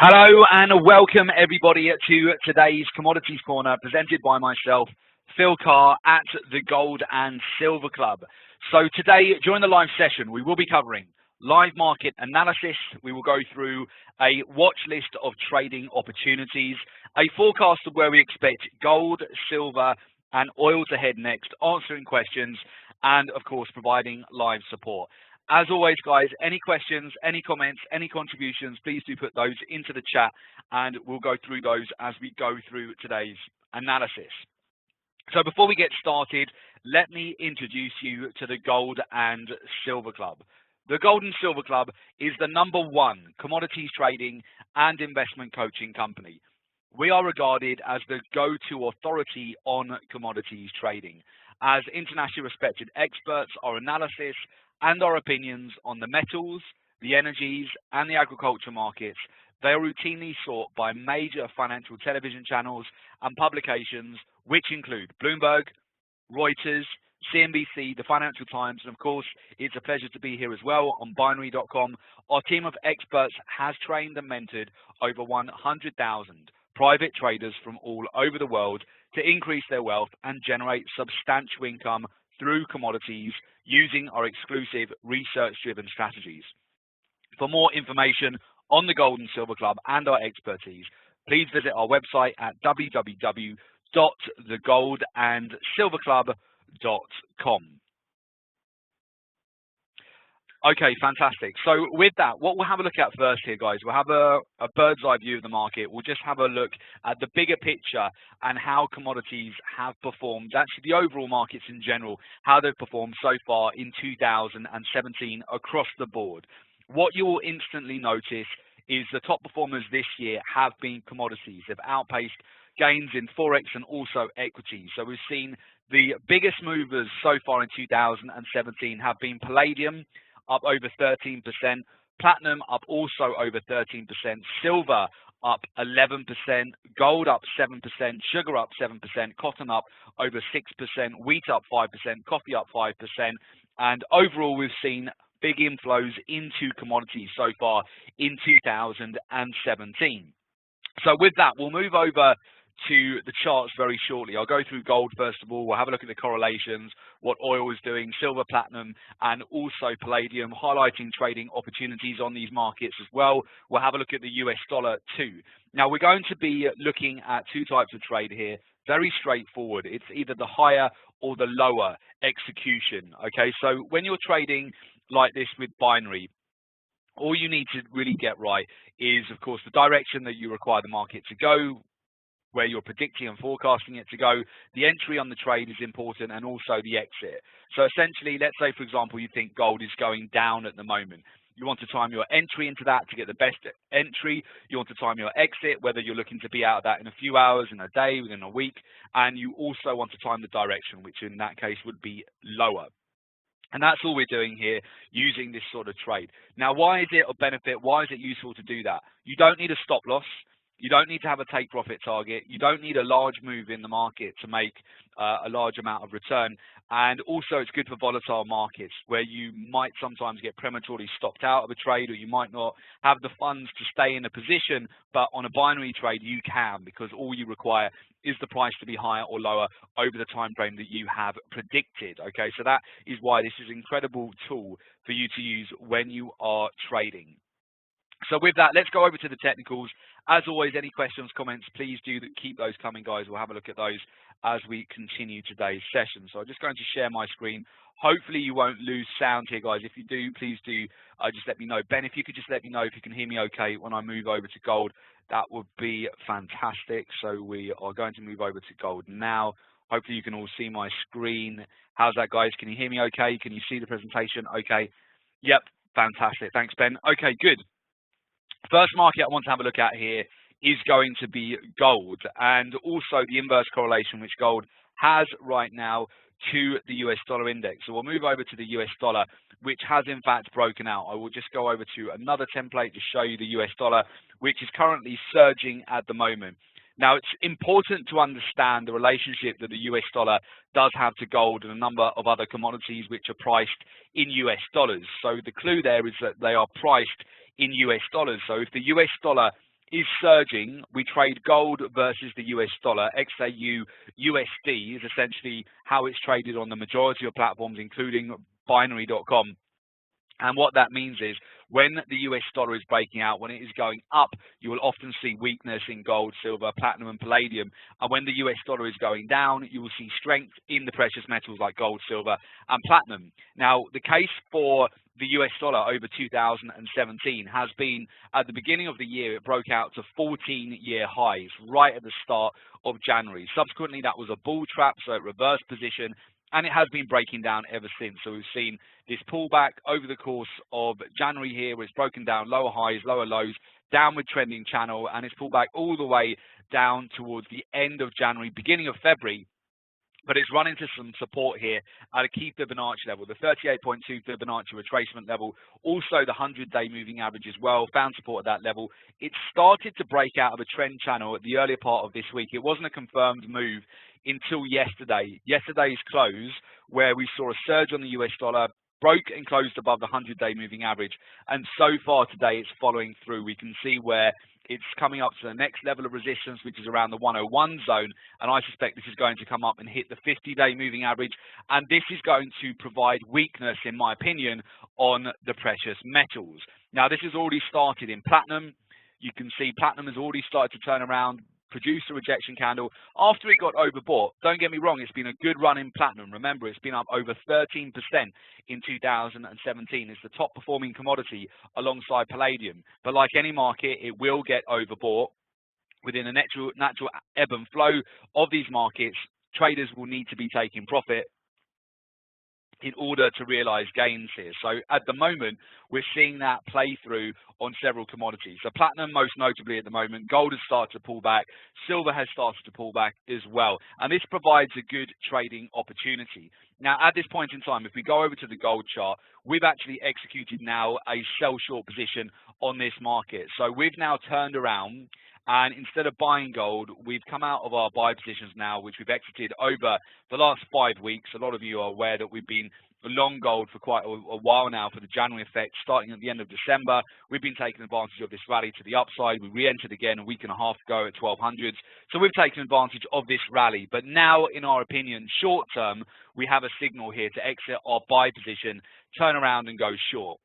Hello and welcome everybody to today's Commodities Corner presented by myself, Phil Carr at the Gold and Silver Club. So today during the live session we will be covering live market analysis. We will go through a watch list of trading opportunities, a forecast of where we expect gold, silver and oil to head next, answering questions and of course providing live support. As always, guys, any questions, any comments, any contributions, please do put those into the chat and we'll go through those as we go through today's analysis. So before we get started, let me introduce you to the Gold and Silver Club. The Gold and Silver Club is the #1 commodities trading and investment coaching company. We are regarded as the go-to authority on commodities trading. As internationally respected experts, our analysis and our opinions on the metals, the energies, and the agriculture markets, they are routinely sought by major financial television channels and publications, which include Bloomberg, Reuters, CNBC, the Financial Times, and of course, it's a pleasure to be here as well on binary.com. Our team of experts has trained and mentored over 100,000 private traders from all over the world to increase their wealth and generate substantial income through commodities using our exclusive research-driven strategies. For more information on the Gold and Silver Club and our expertise, please visit our website at www.thegoldandsilverclub.com. Okay, fantastic. So with that, what we'll have a look at first here, guys, we'll have a bird's eye view of the market. We'll just have a look at the bigger picture and how commodities have performed, actually the overall markets in general, how they've performed so far in 2017 across the board. What you will instantly notice is the top performers this year have been commodities. They've outpaced gains in Forex and also equities. So we've seen the biggest movers so far in 2017 have been palladium, up over 13%, platinum up also over 13%, silver up 11%, gold up 7%, sugar up 7%, cotton up over 6%, wheat up 5%, coffee up 5%, and overall we've seen big inflows into commodities so far in 2017. So with that, we'll move over to the charts very shortly. I'll go through gold first of all. We'll have a look at the correlations, what oil is doing, silver, platinum, and also palladium, highlighting trading opportunities on these markets as well. We'll have a look at the US dollar too. Now we're going to be looking at two types of trade here. Very straightforward. It's either the higher or the lower execution. Okay, so when you're trading like this with binary, all you need to really get right is, of course, the direction that you require the market to go, where you're predicting and forecasting it to go. The entry on the trade is important, and also the exit. So essentially, let's say, for example, you think gold is going down at the moment. You want to time your entry into that to get the best entry. You want to time your exit, whether you're looking to be out of that in a few hours, in a day, within a week. And you also want to time the direction, which in that case would be lower. And that's all we're doing here using this sort of trade. Now, why is it a benefit? Why is it useful to do that? You don't need a stop loss. You don't need to have a take profit target. You don't need a large move in the market to make a large amount of return. And also it's good for volatile markets where you might sometimes get prematurely stopped out of a trade, or you might not have the funds to stay in a position, but on a binary trade you can, because all you require is the price to be higher or lower over the time frame that you have predicted. Okay, so that is why this is an incredible tool for you to use when you are trading. So with that, let's go over to the technicals. As always, any questions, comments, please do keep those coming, guys. We'll have a look at those as we continue today's session. So I'm just going to share my screen. Hopefully you won't lose sound here, guys. If you do, please do just let me know. Ben, if you could just let me know if you can hear me okay when I move over to gold, that would be fantastic. So we are going to move over to gold now. Hopefully you can all see my screen. How's that, guys? Can you hear me okay? Can you see the presentation? Okay. Yep, fantastic. Thanks, Ben. Okay, good. First market I want to have a look at here is going to be gold, and also the inverse correlation which gold has right now to the US dollar index. So we'll move over to the US dollar, which has in fact broken out. I will just go over to another template to show you the US dollar, which is currently surging at the moment. Now, it's important to understand the relationship that the US dollar does have to gold and a number of other commodities which are priced in US dollars. So the clue there is that they are priced in US dollars. So if the US dollar is surging. We trade gold versus the US dollar. XAU USD is essentially how it's traded on the majority of platforms, including binary.com. And what that means is when the US dollar is breaking out, when it is going up, you will often see weakness in gold, silver, platinum, and palladium. And when the US dollar is going down, you will see strength in the precious metals like gold, silver, and platinum. Now, the case for the US dollar over 2017 has been, at the beginning of the year, it broke out to 14-year highs right at the start of January. Subsequently, that was a bull trap, so it reversed position, and it has been breaking down ever since. So we've seen this pullback over the course of January here, where it's broken down lower highs, lower lows, downward trending channel, and it's pulled back all the way down towards the end of January, beginning of February. But it's run into some support here at a key Fibonacci level, the 38.2 Fibonacci retracement level, also the 100-day moving average as well, found support at that level. It started to break out of a trend channel at the earlier part of this week. It wasn't a confirmed move until yesterday. Yesterday's close, where we saw a surge on the US dollar, broke and closed above the 100-day moving average. And so far today, it's following through. We can see where it's coming up to the next level of resistance, which is around the 101 zone. And I suspect this is going to come up and hit the 50-day moving average. And this is going to provide weakness, in my opinion, on the precious metals. Now, this has already started in platinum. You can see platinum has already started to turn around, produce a rejection candle after it got overbought. Don't get me wrong, it's been a good run in platinum. Remember, it's been up over 13% in 2017. It's the top performing commodity alongside palladium. But like any market, it will get overbought. Within a natural ebb and flow of these markets, traders will need to be taking profit in order to realize gains here. So at the moment, we're seeing that play through on several commodities. So platinum, most notably at the moment, gold has started to pull back, silver has started to pull back as well. And this provides a good trading opportunity. Now, at this point in time, if we go over to the gold chart, we've actually executed now a sell short position on this market. So we've now turned around, and instead of buying gold, we've come out of our buy positions now, which we've exited over the last 5 weeks. A lot of you are aware that we've been long gold for quite a while now for the January effect, starting at the end of December. We've been taking advantage of this rally to the upside. We re-entered again a week and a half ago at 1200s. So we've taken advantage of this rally. But now, in our opinion, short term, we have a signal here to exit our buy position, turn around and go short.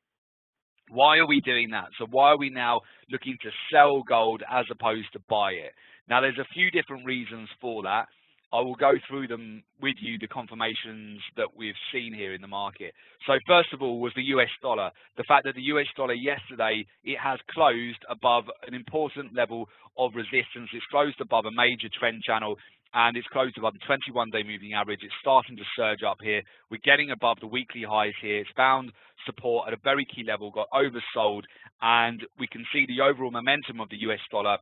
Why are we doing that? So why are we now looking to sell gold as opposed to buy it? Now, there's a few different reasons for that. I will go through them with you, the confirmations that we've seen here in the market. So first of all was the US dollar. The fact that the US dollar yesterday, it has closed above an important level of resistance. It's closed above a major trend channel, and it's closed above the 21-day moving average. It's starting to surge up here. We're getting above the weekly highs here. It's found support at a very key level, got oversold, and we can see the overall momentum of the US dollar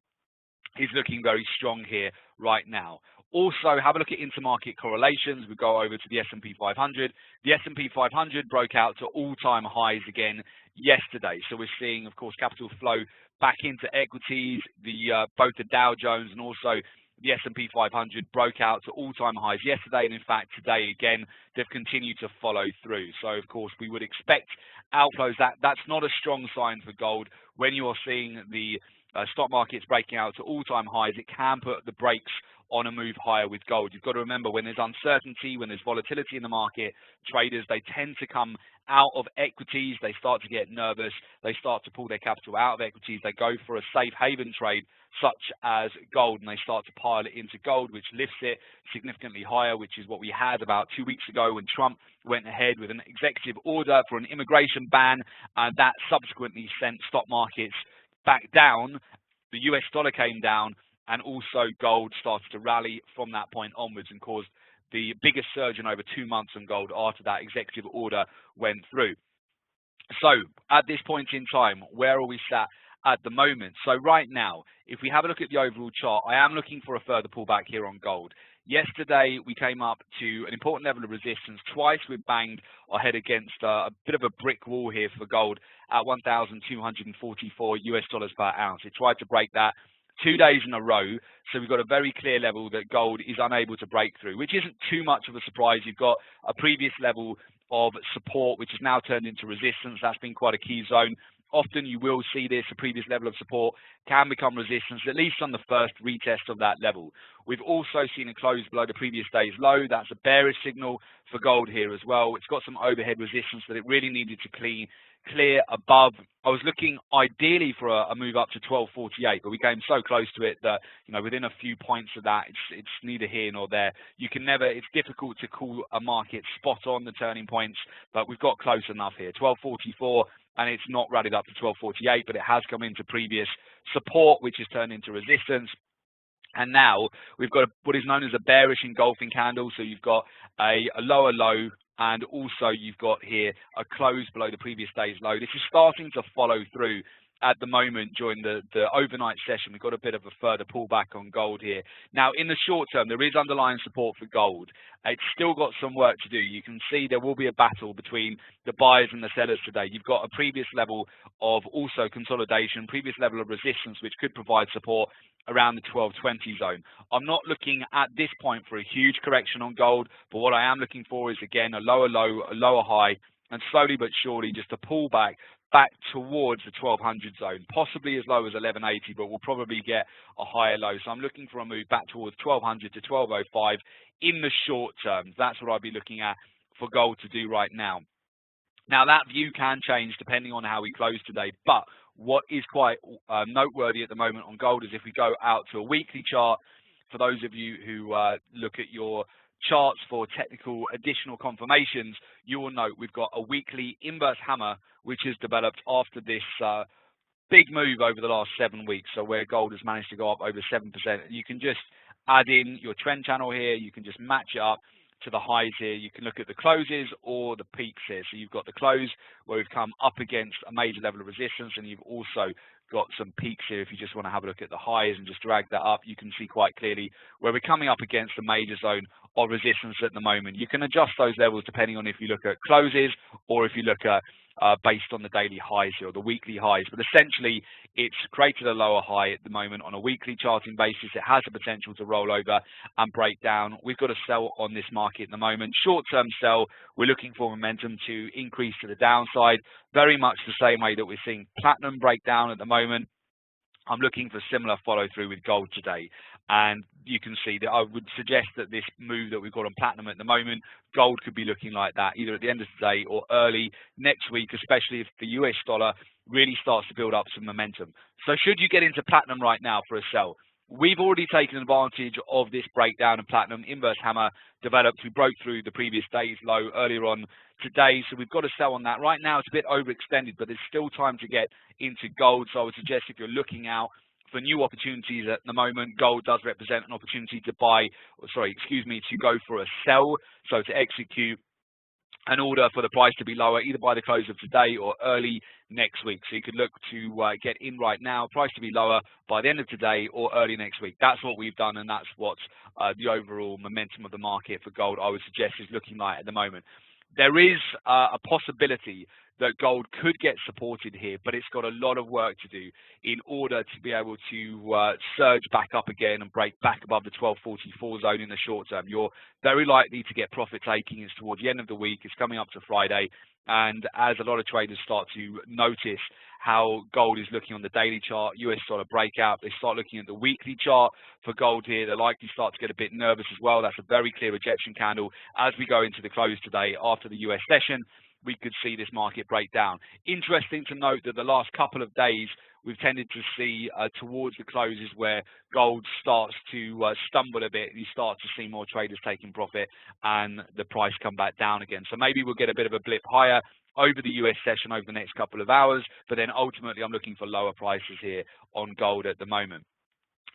is looking very strong here right now. Also, have a look at intermarket correlations. We go over to the S&P 500. The S&P 500 broke out to all-time highs again yesterday. So we're seeing, of course, capital flow back into equities. Both the Dow Jones and also the S&P 500 broke out to all-time highs yesterday, and in fact today again they've continued to follow through. So of course we would expect outflows. That's not a strong sign for gold. When you are seeing the stock markets breaking out to all-time highs, it can put the brakes on a move higher with gold. You've got to remember, when there's uncertainty, when there's volatility in the market, traders, they tend to come out of equities. They start to get nervous. They start to pull their capital out of equities. They go for a safe haven trade such as gold, and they start to pile it into gold, which lifts it significantly higher, which is what we had about 2 weeks ago when Trump went ahead with an executive order for an immigration ban, and that subsequently sent stock markets back down. The US dollar came down, and also gold started to rally from that point onwards and caused the biggest surge in over 2 months on gold after that executive order went through. So at this point in time, where are we sat at the moment? So right now, if we have a look at the overall chart, I am looking for a further pullback here on gold. Yesterday, we came up to an important level of resistance. Twice we banged our head against a bit of a brick wall here for gold at 1,244 US dollars per ounce. It tried to break that 2 days in a row, so we've got a very clear level that gold is unable to break through, which isn't too much of a surprise. You've got a previous level of support which has now turned into resistance. That's been quite a key zone often you will see this, a previous level of support can become resistance, at least on the first retest of that level. We've also seen a close below the previous day's low. That's a bearish signal for gold here as well. It's got some overhead resistance that it really needed to clear above. I was looking ideally for a move up to 1248, but we came so close to it that, within a few points of that, it's neither here nor there. It's difficult to call a market spot on the turning points, but we've got close enough here. 1244, and it's not rallied up to 1248, but it has come into previous support, which has turned into resistance. And now we've got what is known as a bearish engulfing candle. So you've got a lower low, and also you've got here a close below the previous day's low. This is starting to follow through at the moment during the overnight session. We've got a bit of a further pullback on gold here. Now, in the short term, there is underlying support for gold. It's still got some work to do. You can see there will be a battle between the buyers and the sellers today. You've got a previous level of also consolidation, previous level of resistance, which could provide support around the 1220 zone. I'm not looking at this point for a huge correction on gold, but what I am looking for is, again, a lower low, a lower high, and slowly but surely just a pullback back towards the 1200 zone, possibly as low as 1180, but we'll probably get a higher low. So I'm looking for a move back towards 1200 to 1205 in the short term. That's what I'll be looking at for gold to do right now. Now, that view can change depending on how we close today, but what is quite noteworthy at the moment on gold is if we go out to a weekly chart, for those of you who look at your charts for technical additional confirmations, you will note we've got a weekly inverse hammer which has developed after this big move over the last 7 weeks. So where gold has managed to go up over 7%. You can just add in your trend channel here. You can just match it up to the highs here. You can look at the closes or the peaks here. So you've got the close where we've come up against a major level of resistance, and you've also got some peaks here. If you just want to have a look at the highs and just drag that up, you can see quite clearly where we're coming up against a major zone of resistance at the moment. You can adjust those levels depending on if you look at closes or if you look at based on the daily highs here or the weekly highs. But essentially, it's created a lower high at the moment on a weekly charting basis. It has the potential to roll over and break down. We've got a sell on this market at the moment. Short-term sell, we're looking for momentum to increase to the downside, very much the same way that we're seeing platinum break down at the moment. I'm looking for similar follow through with gold today. And you can see that I would suggest that this move that we've got on platinum at the moment, gold could be looking like that either at the end of today or early next week, especially if the US dollar really starts to build up some momentum. So should you get into platinum right now for a sell? We've already taken advantage of this breakdown of platinum. Inverse hammer developed. We broke through the previous day's low earlier on today, so we've got to sell on that. Right now, it's a bit overextended, but there's still time to get into gold. So I would suggest if you're looking out for new opportunities at the moment, gold does represent an opportunity to to go for a sell, so to execute an order for the price to be lower, either by the close of today or early next week. So you could look to get in right now, price to be lower by the end of today or early next week. That's what we've done, and that's what the overall momentum of the market for gold, I would suggest, is looking like at the moment. There is a possibility that gold could get supported here, but it's got a lot of work to do in order to be able to surge back up again and break back above the 1244 zone in the short term. You're very likely to get profit taking. It's towards the end of the week. It's coming up to Friday. And as a lot of traders start to notice how gold is looking on the daily chart, US dollar breakout, they start looking at the weekly chart for gold here. They're likely start to get a bit nervous as well. That's a very clear rejection candle. As we go into the close today after the US session, we could see this market break down. Interesting to note that the last couple of days, we've tended to see towards the closes where gold starts to stumble a bit. You start to see more traders taking profit and the price come back down again. So maybe we'll get a bit of a blip higher over the US session over the next couple of hours, but then ultimately I'm looking for lower prices here on gold at the moment.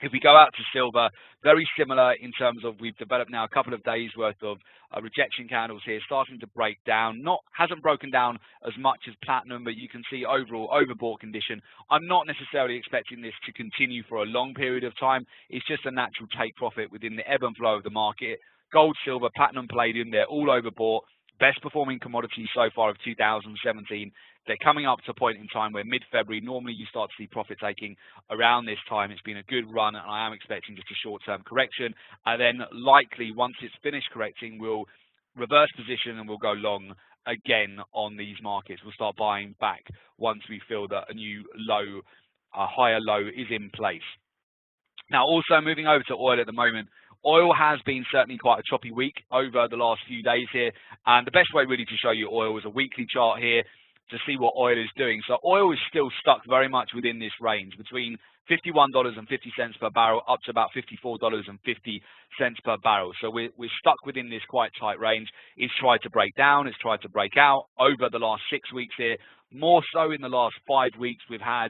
If we go out to silver, very similar in terms of we've developed now a couple of days worth of rejection candles here, starting to break down. Hasn't broken down as much as platinum, but you can see overall overbought condition. I'm not necessarily expecting this to continue for a long period of time. It's just a natural take profit within the ebb and flow of the market. Gold, silver, platinum, palladium, they're all overbought. Best performing commodities so far of 2017. They're coming up to a point in time where mid-February, normally you start to see profit taking around this time. It's been a good run, and I am expecting just a short-term correction. And then likely, once it's finished correcting, we'll reverse position and we'll go long again on these markets. We'll start buying back once we feel that a new low, a higher low is in place. Now, also moving over to oil at the moment, oil has been certainly quite a choppy week over the last few days here. And the best way really to show you oil is a weekly chart here to see what oil is doing. So oil is still stuck very much within this range between $51.50 per barrel up to about $54.50 per barrel. So we're stuck within this quite tight range. It's tried to break down, it's tried to break out over the last 6 weeks here. More so in the last 5 weeks, we've had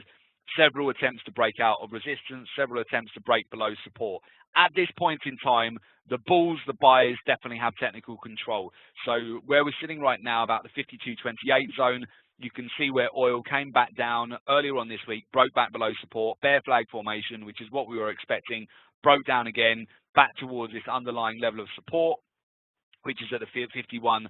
several attempts to break out of resistance, several attempts to break below support. At this point in time, the bulls, the buyers definitely have technical control. So where we're sitting right now, about the 52.28 zone, you can see where oil came back down earlier on this week, broke back below support, bear flag formation, which is what we were expecting, broke down again, back towards this underlying level of support, which is at the 51.60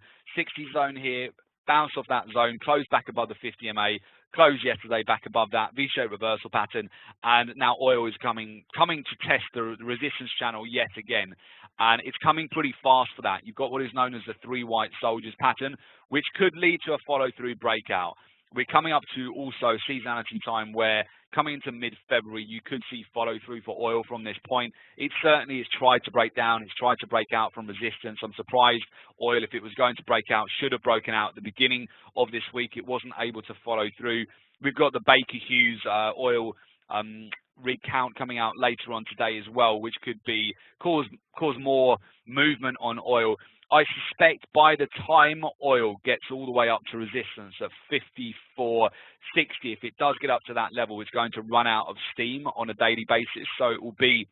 zone here, bounced off that zone, closed back above the 50 MA, closed yesterday back above that V-shaped reversal pattern, and now oil is coming to test the resistance channel yet again, and it's coming pretty fast for that. You've got what is known as the 3 white soldiers pattern, which could lead to a follow-through breakout. We're coming up to also seasonality time where coming into mid-February, you could see follow-through for oil from this point. It certainly has tried to break down. It's tried to break out from resistance. I'm surprised oil, if it was going to break out, should have broken out at the beginning of this week. It wasn't able to follow through. We've got the Baker Hughes oil rig count coming out later on today as well, which could be cause more movement on oil. I suspect by the time oil gets all the way up to resistance at 54.60, if it does get up to that level, it's going to run out of steam on a daily basis. So it will be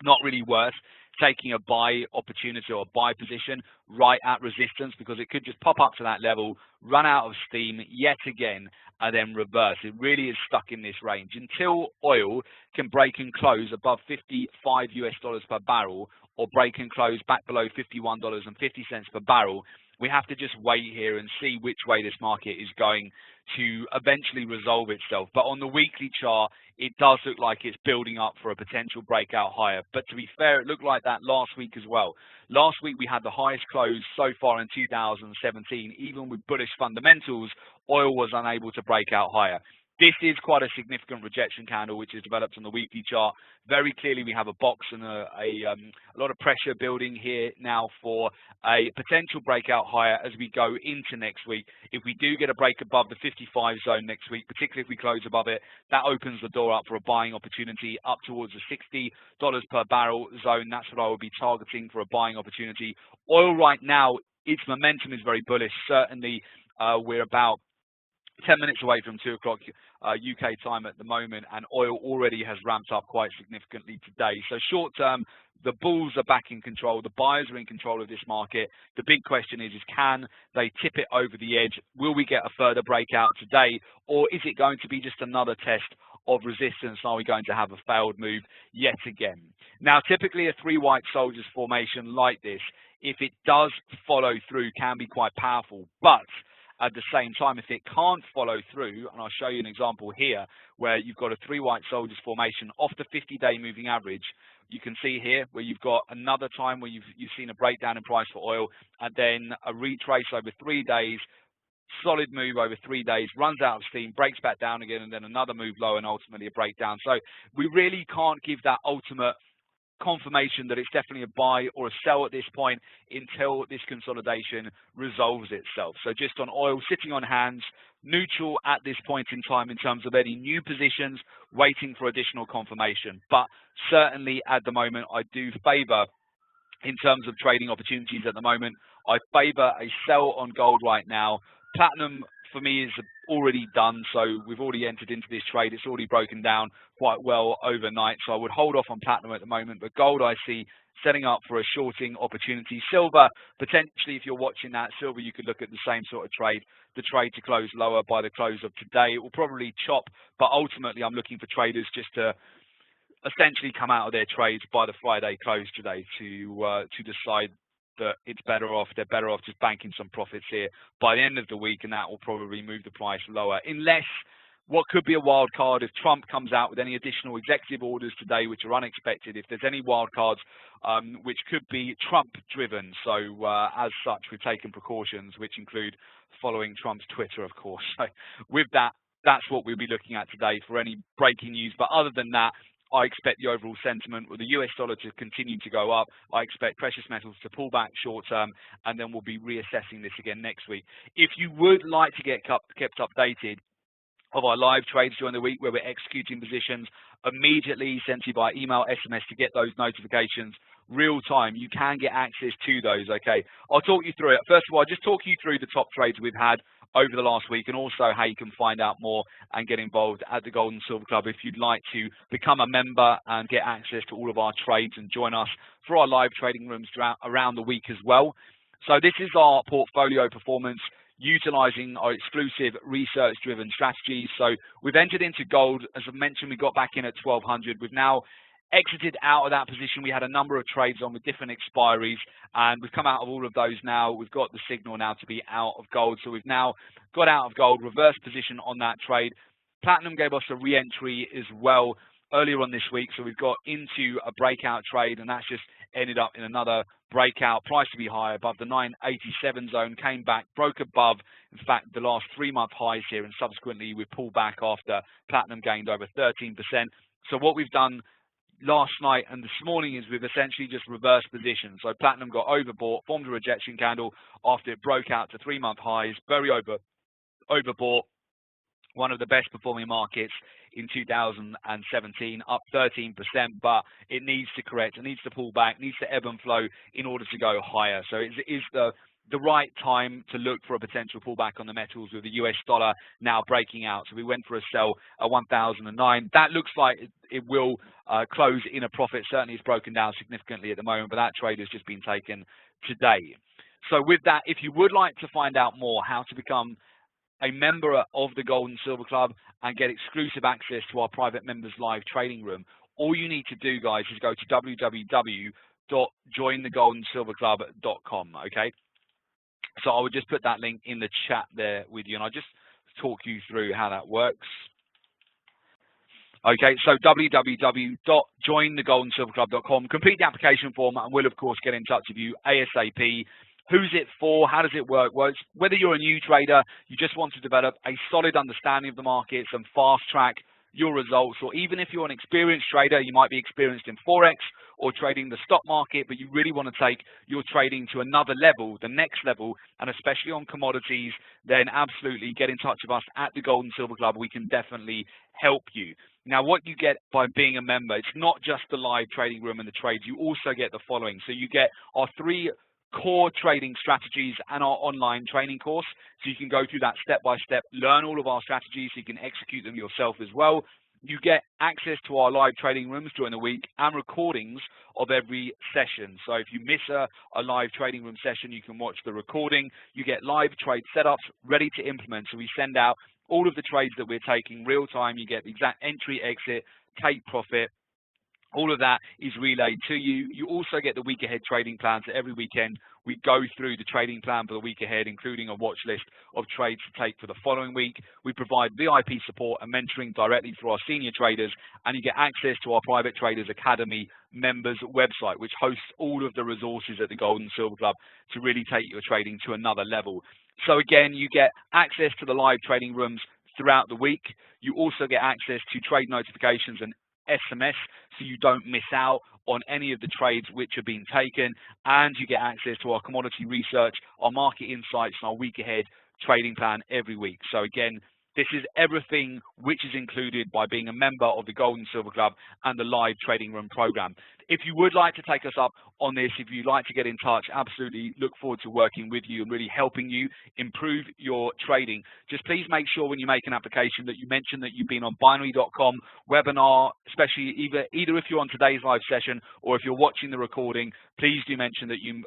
not really worth taking a buy opportunity or a buy position right at resistance, because it could just pop up to that level, run out of steam yet again, and then reverse. It really is stuck in this range. Until oil can break and close above 55 US dollars per barrel, or break and close back below $51.50 per barrel, we have to just wait here and see which way this market is going to eventually resolve itself. But on the weekly chart, it does look like it's building up for a potential breakout higher. But to be fair, it looked like that last week as well. Last week, we had the highest close so far in 2017. Even with bullish fundamentals, oil was unable to break out higher. This is quite a significant rejection candle, which is developed on the weekly chart. Very clearly, we have a box and a lot of pressure building here now for a potential breakout higher as we go into next week. If we do get a break above the 55 zone next week, particularly if we close above it, that opens the door up for a buying opportunity up towards the $60 per barrel zone. That's what I will be targeting for a buying opportunity. Oil right now, its momentum is very bullish. Certainly, we're about 10 minutes away from 2 o'clock UK time at the moment, and oil already has ramped up quite significantly today. So short term, the bulls are back in control. The buyers are in control of this market. The big question is can they tip it over the edge? Will we get a further breakout today, or is it going to be just another test of resistance? Are we going to have a failed move yet again? Now, typically a 3 white soldiers formation like this, if it does follow through, can be quite powerful. But at the same time, if it can't follow through, and I'll show you an example here where you've got a 3 white soldiers formation off the 50-day moving average, you can see here where you've got another time where you've seen a breakdown in price for oil, and then a retrace over 3 days, solid move over 3 days, runs out of steam, breaks back down again, and then another move low, and ultimately a breakdown. So we really can't give that ultimate confirmation that it's definitely a buy or a sell at this point until this consolidation resolves itself. So just on oil, sitting on hands, neutral at this point in time in terms of any new positions, waiting for additional confirmation. But certainly at the moment, I do favor, in terms of trading opportunities at the moment, I favor a sell on gold right now. Platinum for me is already done, so we've already entered into this trade. It's already broken down quite well overnight, so I would hold off on platinum at the moment. But gold, I see setting up for a shorting opportunity. Silver, potentially, if you're watching that, silver, you could look at the same sort of trade, the trade to close lower by the close of today. It will probably chop, but ultimately, I'm looking for traders just to essentially come out of their trades by the Friday close today to decide that it's better off, they're better off just banking some profits here by the end of the week, and that will probably move the price lower, unless what could be a wild card if Trump comes out with any additional executive orders today, which are unexpected, if there's any wild cards which could be Trump-driven. So as such, we've taken precautions, which include following Trump's Twitter, of course. So with that, that's what we'll be looking at today for any breaking news. But other than that, I expect the overall sentiment with the US dollar to continue to go up. I expect precious metals to pull back short term, and then we'll be reassessing this again next week. If you would like to get kept updated of our live trades during the week where we're executing positions immediately, sent to you by email, SMS to get those notifications real time, you can get access to those, okay? I'll talk you through it. First of all, I'll just talk you through the top trades we've had over the last week, and also how you can find out more and get involved at the Gold and Silver Club if you'd like to become a member and get access to all of our trades and join us for our live trading rooms around the week as well. So this is our portfolio performance utilizing our exclusive research-driven strategies. So we've entered into gold. As I mentioned, we got back in at 1200. We've now exited out of that position. We had a number of trades on with different expiries, and we've come out of all of those now. We've got the signal now to be out of gold. So we've now got out of gold, reverse position on that trade. Platinum gave us a re-entry as well earlier on this week. So we've got into a breakout trade, and that's just ended up in another breakout, price to be higher above the 987 zone, came back, broke above, in fact, the last 3-month highs here, and subsequently we pulled back after platinum gained over 13%. So what we've done last night and this morning is we've essentially just reversed positions. So platinum got overbought, formed a rejection candle after it broke out to 3-month highs, very overbought. One of the best performing markets in 2017, up 13%, but it needs to correct, it needs to pull back, needs to ebb and flow in order to go higher. So it is the right time to look for a potential pullback on the metals with the US dollar now breaking out. So we went for a sell at 1009. That looks like it will close in a profit. Certainly it's broken down significantly at the moment, but that trade has just been taken today. So with that, if you would like to find out more how to become a member of the Gold and Silver Club and get exclusive access to our private members live trading room, all you need to do, guys, is go to www.jointhegoldandsilverclub.com, okay? So I would just put that link in the chat there with you, and I'll just talk you through how that works. Okay, so www.jointhegoldandsilverclub.com. Complete the application form, and we'll, of course, get in touch with you ASAP. Who's it for? How does it work? Well, it's whether you're a new trader, you just want to develop a solid understanding of the markets and fast track your results, or even if you're an experienced trader, you might be experienced in Forex or trading the stock market, but you really want to take your trading to another level, the next level, and especially on commodities, then absolutely get in touch with us at the Gold and Silver Club. We can definitely help you. Now, what you get by being a member, it's not just the live trading room and the trades, you also get the following. So you get our 3 core trading strategies and our online training course, so you can go through that step by step, learn all of our strategies so you can execute them yourself as well. You get access to our live trading rooms during the week and recordings of every session. So if you miss a live trading room session, you can watch the recording. You get live trade setups ready to implement. So we send out all of the trades that we're taking real time. You get the exact entry, exit, take profit. All of that is relayed to you. You also get the week ahead trading plans. So every weekend we go through the trading plan for the week ahead, including a watch list of trades to take for the following week. We provide VIP support and mentoring directly through our senior traders, and you get access to our Private Traders Academy members website, which hosts all of the resources at the Gold and Silver Club to really take your trading to another level. So again, you get access to the live trading rooms throughout the week. You also get access to trade notifications and SMS, so you don't miss out on any of the trades which are being taken, and you get access to our commodity research, our market insights, and our week ahead trading plan every week. So again, this is everything which is included by being a member of the Gold and Silver Club and the live trading room program. If you would like to take us up on this, if you'd like to get in touch, absolutely look forward to working with you and really helping you improve your trading. Just please make sure when you make an application that you mention that you've been on binary.com webinar, especially either if you're on today's live session or if you're watching the recording, please do mention that you've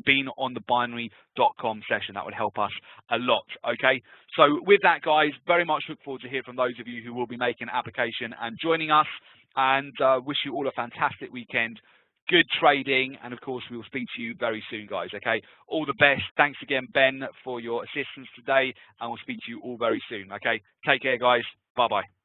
been on the binary.com session. That would help us a lot, okay? So with that, guys, very much look forward to hear from those of you who will be making an application and joining us, and wish you all a fantastic weekend. Good trading, and of course, we will speak to you very soon, guys, okay? All the best. Thanks again, Ben, for your assistance today, and we'll speak to you all very soon, okay? Take care, guys. Bye-bye.